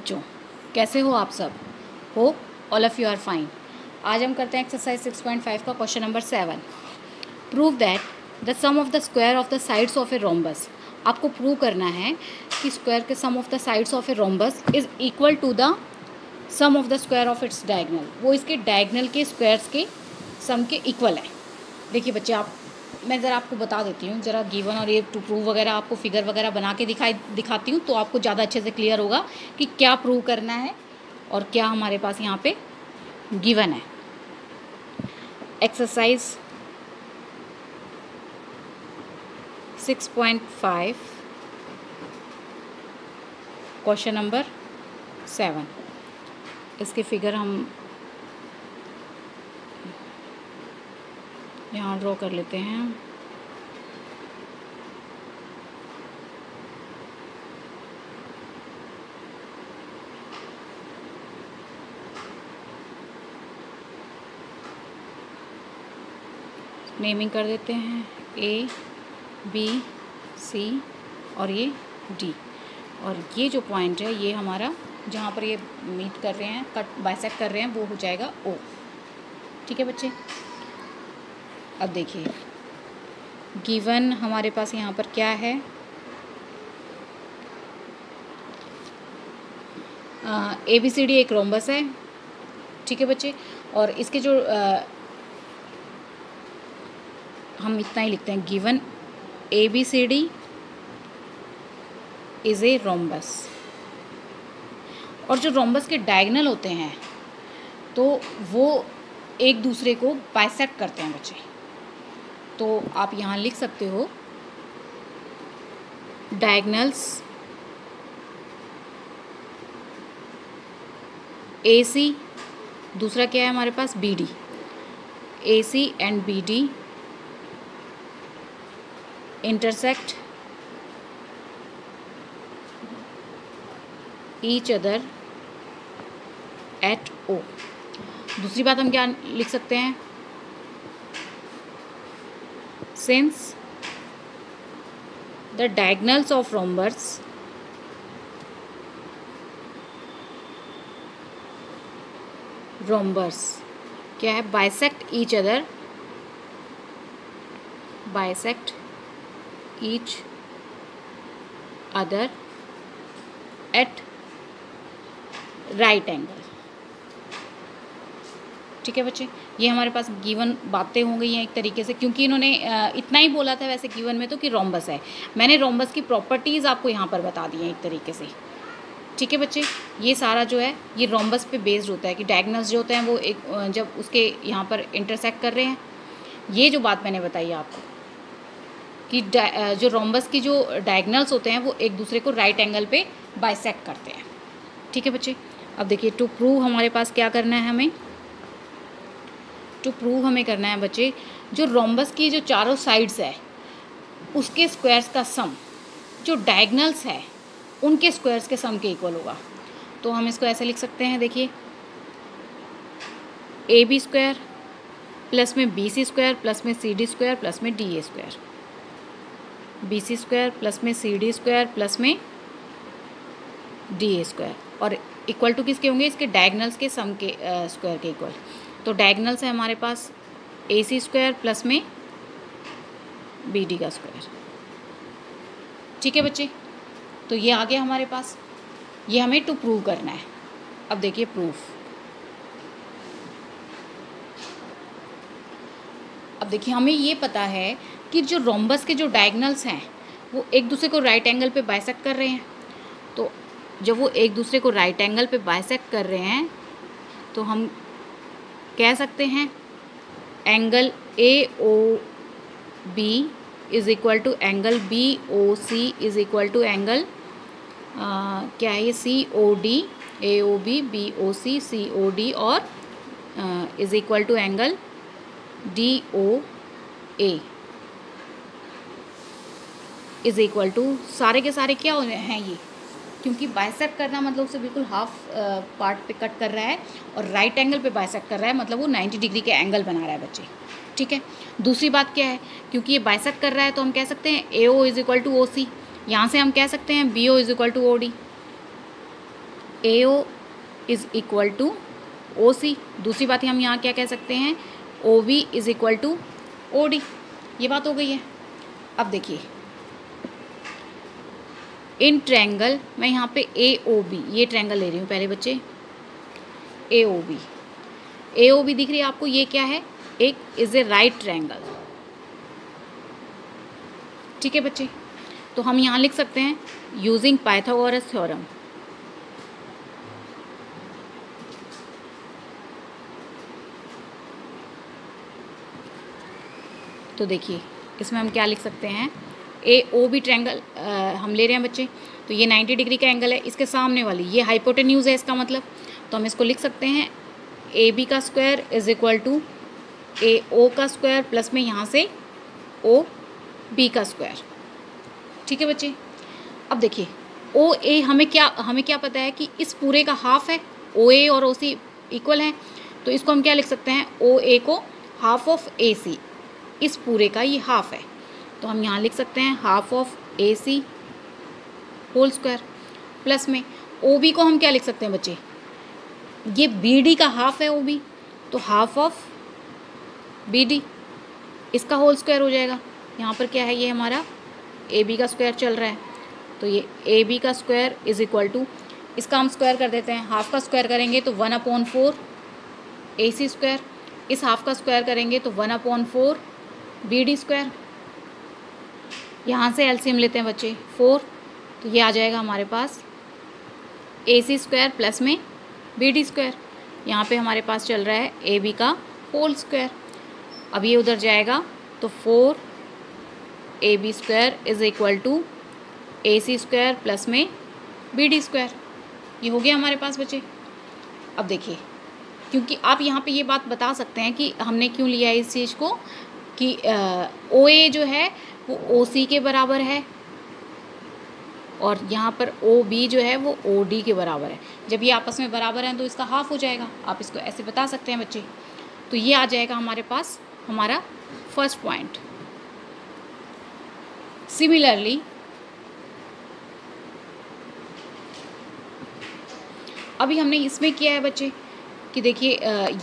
बच्चों, कैसे हो आप सब? Hope all of you are fine. आज हम करते हैं एक्सरसाइज 6.5 का question number 7। Prove that the sum of the square of the sides of a rhombus. आपको प्रूव करना है कि स्क्वायर के sum of the sides of a rhombus is equal to the sum of the square of its diagonal. वो इसके diagonal के squares के सम के इक्वल है। देखिए बच्चे, मैं ज़रा आपको बता देती हूँ, ज़रा गिवन और ये टू प्रूव वगैरह आपको फिगर वगैरह बना के दिखाती हूँ, तो आपको ज़्यादा अच्छे से क्लियर होगा कि क्या प्रूव करना है और क्या हमारे पास यहाँ पे गिवन है। Exercise 6.5 question number 7। इसके फिगर हम यहाँ ड्रॉ कर लेते हैं। नेमिंग कर देते हैं A, B, C और ये D। और ये जो पॉइंट है ये हमारा जहाँ पर ये मीट कर रहे हैं, कट बाइसेक्ट कर रहे हैं, वो हो जाएगा O। ठीक है बच्चे, अब देखिए गिवन हमारे पास यहाँ पर क्या है। ABCD एक रोम्बस है। ठीक है बच्चे, और इसके जो हम इतना ही लिखते हैं, given ABCD is a rhombus. और जो रोम्बस के डायगनल होते हैं तो वो एक दूसरे को बाइसेक्ट करते हैं बच्चे। तो आप यहाँ लिख सकते हो डायगनल्स AC, दूसरा क्या है हमारे पास BD। AC and BD intersect each other at O। दूसरी बात हम क्या लिख सकते हैं, since the diagonals of rhombus क्या है, bisect each other at right angle। ठीक है बच्चे, ये हमारे पास गिवन बातें हो गई हैं एक तरीके से, क्योंकि इन्होंने इतना ही बोला था वैसे गिवन में तो कि रोम्बस है। मैंने रोम्बस की प्रॉपर्टीज़ आपको यहाँ पर बता दी हैं एक तरीके से। ठीक है बच्चे, ये सारा जो है ये रोम्बस पे बेस्ड होता है कि डायगनल्स जो होते हैं वो एक जब उसके यहाँ पर इंटरसेक्ट कर रहे हैं। ये जो बात मैंने बताई आपको कि जो रोम्बस की जो डायगनल्स होते हैं वो एक दूसरे को राइट एंगल पे बाइसेक्ट करते हैं। ठीक है बच्चे, अब देखिए टू प्रूव हमारे पास क्या करना है, हमें करना है बच्चे, जो रोम्बस की जो चारों साइड्स है उसके स्क्वायर्स का सम जो डायगनल्स है उनके स्क्वायर्स के सम के इक्वल होगा। तो हम इसको ऐसे लिख सकते हैं, देखिए AB स्क्वायर प्लस में BC स्क्वायर प्लस में CD स्क्वायर प्लस में DA square, BC square plus में CD स्क्वायर प्लस में DA स्क्वायर, और इक्वल टू किसके होंगे, इसके डायगनल्स के सम के स्क्वायर के इक्वल। तो डायगनल्स है हमारे पास AC स्क्वायर प्लस में BD का स्क्वायर। ठीक है बच्चे, तो ये आ गया हमारे पास, ये हमें टू प्रूव करना है। अब देखिए प्रूफ, अब देखिए हमें ये पता है कि जो रोम्बस के जो डायगनल्स हैं वो एक दूसरे को राइट एंगल पे बाइसेक्ट कर रहे हैं। तो जब वो एक दूसरे को राइट एंगल पे बाइसेक्ट कर रहे हैं तो हम कह सकते हैं angle AOB is equal to angle BOC is equal to angle क्या है ये COD, AOB BOC COD और is equal to angle DOA is equal to, सारे के सारे क्या हैं ये, क्योंकि बाइसेक्ट करना मतलब उसे बिल्कुल हाफ पार्ट पे कट कर रहा है और राइट एंगल पे बाइसेक्ट कर रहा है, मतलब वो 90 डिग्री के एंगल बना रहा है बच्चे। ठीक है, दूसरी बात क्या है, क्योंकि ये बाइसेक्ट कर रहा है तो हम कह सकते हैं AO is equal to OC, यहाँ से हम कह सकते हैं BO is equal to OD। AO is equal to OC। दूसरी बात हम यहाँ क्या कह सकते हैं, OB is equal to OD। ये बात हो गई है। अब देखिए इन ट्रायंगल, मैं यहाँ पे AOB ये ट्रायंगल ले रही हूँ पहले बच्चे। AOB दिख रही है आपको, ये क्या है, एक इज़ ए राइट ट्रायंगल। ठीक है बच्चे, तो हम यहाँ लिख सकते हैं यूजिंग पाइथागोरस थ्योरम। तो देखिए इसमें हम क्या लिख सकते हैं, AOB ट्रायंगल हम ले रहे हैं बच्चे, तो ये 90 डिग्री का एंगल है। इसके सामने वाली ये हाइपोटेन्यूज है इसका मतलब, तो हम इसको लिख सकते हैं AB का square is equal to AO का स्क्वायर प्लस में यहाँ से OB का स्क्वायर। ठीक है बच्चे, अब देखिए OA हमें क्या पता है कि इस पूरे का हाफ है, OA और OC इक्वल हैं, तो इसको हम क्या लिख सकते हैं, OA को हाफ ऑफ AC, इस पूरे का ये हाफ है, तो हम यहाँ लिख सकते हैं half of AC whole square plus में OB को हम क्या लिख सकते हैं बच्चे, ये BD का हाफ है OB, तो हाफ ऑफ BD, इसका होल स्क्वायर हो जाएगा। यहाँ पर क्या है, ये हमारा AB का स्क्वायर चल रहा है, तो ये AB का स्क्वायर इज इक्वल टू, इसका हम स्क्वायर कर देते हैं, हाफ का स्क्वायर करेंगे तो 1/4 AC स्क्वायर, इस हाफ का स्क्वायर करेंगे तो 1/4 BD स्क्वायर। यहाँ से एलसीएम लेते हैं बच्चे 4, तो ये आ जाएगा हमारे पास AC स्क्वायर प्लस में BD स्क्वायर। यहाँ पे हमारे पास चल रहा है AB का होल स्क्वायर, अब ये उधर जाएगा तो 4 AB square is equal to AC square plus में BD स्क्वायर। ये हो गया हमारे पास बच्चे। अब देखिए, क्योंकि आप यहाँ पे ये बात बता सकते हैं कि हमने क्यों लिया है इस चीज़ को, कि OA जो है वो OC के बराबर है और यहाँ पर OB जो है वो OD के बराबर है। जब ये आपस में बराबर हैं तो इसका हाफ हो जाएगा, आप इसको ऐसे बता सकते हैं बच्चे। तो ये आ जाएगा हमारे पास हमारा फर्स्ट पॉइंट। सिमिलरली अभी हमने इसमें किया है बच्चे कि देखिए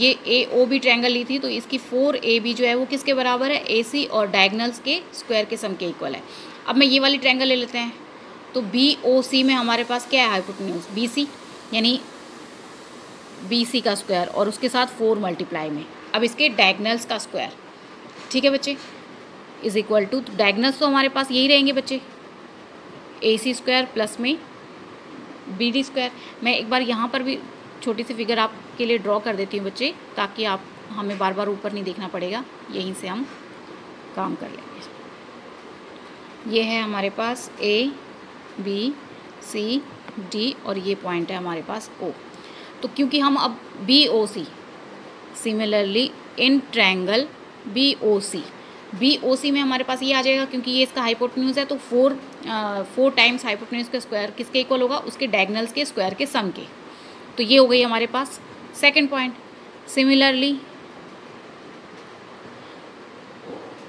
ये AOB ट्रायंगल ली थी, तो इसकी 4AB जो है वो किसके बराबर है, AC और डायगनल्स के स्क्वायर के सम के इक्वल है। अब मैं ये वाली ट्रायंगल ले लेते हैं, तो BOC में हमारे पास क्या है, हाइपोटेन्यूज BC, यानी BC का स्क्वायर और उसके साथ 4 मल्टीप्लाई में अब इसके डायगनल्स का स्क्वायर। ठीक है बच्चे, इज इक्वल टू, डायगनल्स तो हमारे पास यही रहेंगे बच्चे, AC स्क्वायर प्लस में BD स्क्वायर। मैं एक बार यहाँ पर भी छोटी सी फिगर आपके लिए ड्रॉ कर देती हूँ बच्चे, ताकि आप हमें बार बार ऊपर नहीं देखना पड़ेगा, यहीं से हम काम कर लेंगे। ये है हमारे पास A B C D और ये पॉइंट है हमारे पास O। तो क्योंकि हम अब BOC, similarly in triangle BOC में हमारे पास ये आ जाएगा, क्योंकि ये इसका हाइपोटेन्यूज है, तो 4 टाइम्स हाइपोटेन्यूज का स्क्वायर किसके इक्वल होगा, उसके डायगनल्स के स्क्वायर के सम के। तो ये हो गई हमारे पास second point. Similarly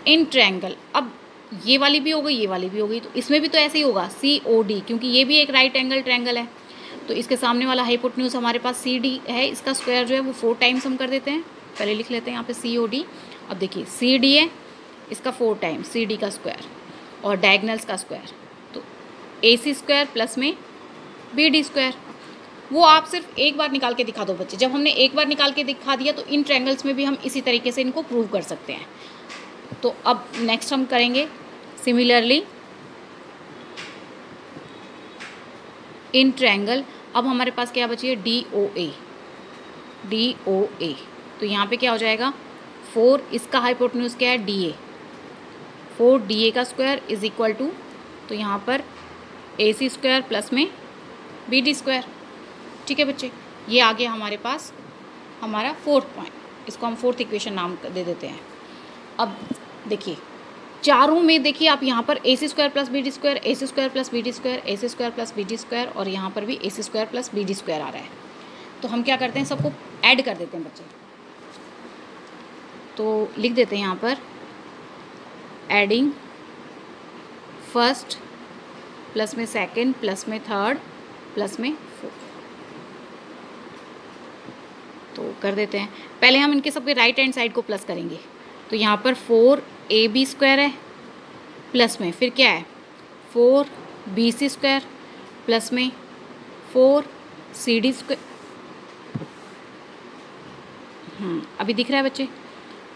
in triangle, अब ये वाली भी हो गई, ये वाली भी हो गई, तो इसमें भी तो ऐसे ही होगा COD, क्योंकि ये भी एक राइट एंगल ट्रायंगल है, तो इसके सामने वाला हाइपोटेन्यूज हमारे पास CD है, इसका स्क्वायर जो है वो 4 टाइम्स हम कर देते हैं, पहले लिख लेते हैं यहाँ पे COD। अब देखिए CD है, इसका 4 टाइम्स CD का स्क्वायर और डायगनल्स का स्क्वायर, तो AC स्क्वायर प्लस में BD स्क्वायर। वो आप सिर्फ एक बार निकाल के दिखा दो बच्चे, जब हमने एक बार निकाल के दिखा दिया तो इन ट्रायंगल्स में भी हम इसी तरीके से इनको प्रूव कर सकते हैं। तो अब नेक्स्ट हम करेंगे सिमिलरली इन ट्रायंगल। अब हमारे पास क्या बची है, DOA। तो यहाँ पे क्या हो जाएगा, 4, इसका हाइपोटेन्यूज क्या है, DA, 4 DA का स्क्वायर इज इक्वल टू, तो यहाँ पर AC स्क्वायर प्लस में BD स्क्वायर। ठीक है बच्चे, ये आ गया हमारे पास हमारा 4th पॉइंट, इसको हम 4th इक्वेशन नाम दे देते हैं। अब देखिए चारों में देखिए आप यहाँ पर AC square plus BD square, AC square plus BD square, AC square plus BD square और यहाँ पर भी AC square plus BD square आ रहा है। तो हम क्या करते हैं, सबको ऐड कर देते हैं बच्चे, तो लिख देते हैं यहाँ पर एडिंग फर्स्ट प्लस में सेकंड प्लस में थर्ड प्लस में फोर्थ। कर देते हैं। पहले हम इनके सबके राइट हैंड साइड को प्लस करेंगे। तो यहाँ पर 4ab² है, प्लस में फिर क्या है 4bc² प्लस में 4cd²। अभी दिख रहा है बच्चे?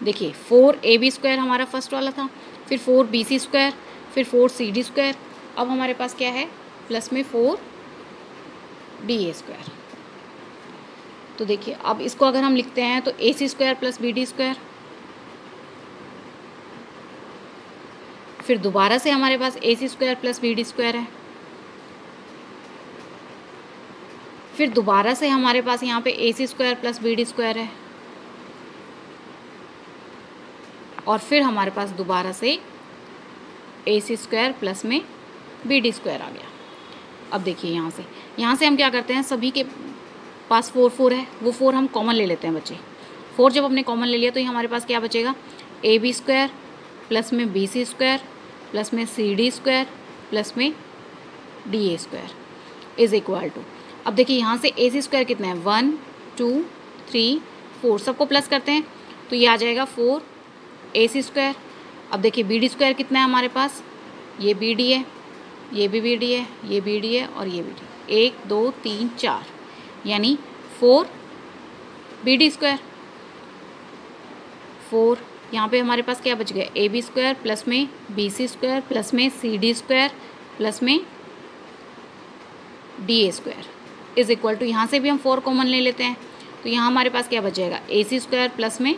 देखिए 4ab² हमारा फर्स्ट वाला था, फिर 4bc², फिर 4cd²। अब हमारे पास क्या है प्लस में 4da²। तो देखिए अब इसको अगर हम लिखते हैं तो ac² प्लस bd²। फिर दोबारा से हमारे पास ac² प्लस bd² है। फिर दोबारा से हमारे पास यहाँ पे ac² प्लस bd² है। और फिर हमारे पास दोबारा से ac² प्लस में bd² आ गया। अब देखिए यहाँ से हम क्या करते हैं, सभी के पास 4 है, वो 4 हम कॉमन ले लेते हैं बच्चे। 4 जब हमने कॉमन ले लिया तो ये हमारे पास क्या बचेगा ab² प्लस में bc² प्लस में cd² प्लस में da² इज इक्वल टू, अब देखिए यहाँ से ac² कितना है 1 2 3 4, सबको प्लस करते हैं तो ये आ जाएगा 4ac²। अब देखिए bd² कितना है हमारे पास, ये bd है, ये भी bd है, ये bd है और ये bd, 1 2 3 4, यानी 4bd²। 4 यहाँ पे हमारे पास क्या बच गया ab² प्लस में bc² प्लस में cd² प्लस में da² इज इक्वल टू, यहाँ से भी हम 4 कॉमन ले लेते हैं तो यहाँ हमारे पास क्या बच जाएगा ac² प्लस में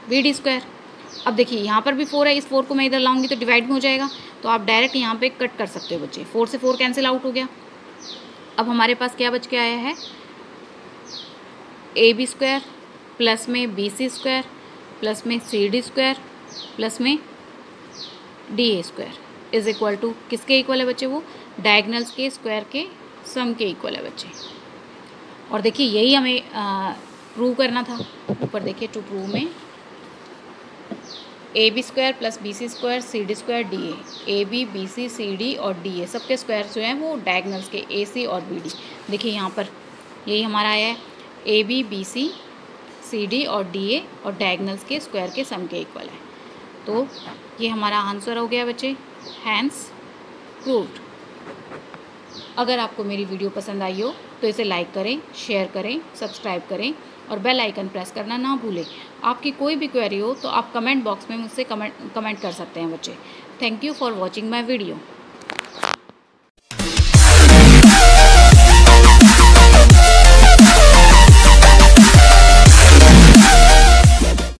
bd²। अब देखिए यहाँ पर भी 4 है, इस 4 को मैं इधर लाऊंगी तो डिवाइड में हो जाएगा, तो आप डायरेक्ट यहाँ पे कट कर सकते हो बच्चे। 4 से 4 कैंसिल आउट हो गया। अब हमारे पास क्या बच के आया है ab² प्लस में bc² प्लस में cd² प्लस में da² इज इक्वल टू, किसके इक्वल है बच्चे, वो डायगनल्स के स्क्वायर के सम के इक्वल है बच्चे। और देखिए यही हमें प्रूव करना था। ऊपर देखिए टू प्रूव में ab² plus bc² cd² da, ab bc cd और da सबके स्क्वायर जो हैं वो डायगनल्स के ac और bd। देखिए यहाँ पर यही हमारा आया है ab bc cd और da और डायगनल्स के स्क्वायर के सम के इक्वल है। तो ये हमारा आंसर हो गया बच्चे, हैंस प्रूव्ड। अगर आपको मेरी वीडियो पसंद आई हो तो इसे लाइक करें, शेयर करें, सब्सक्राइब करें और बेल आइकन प्रेस करना ना भूलें। आपकी कोई भी क्वेरी हो तो आप कमेंट बॉक्स में मुझसे कमेंट कर सकते हैं बच्चे। Thank you for watching my video.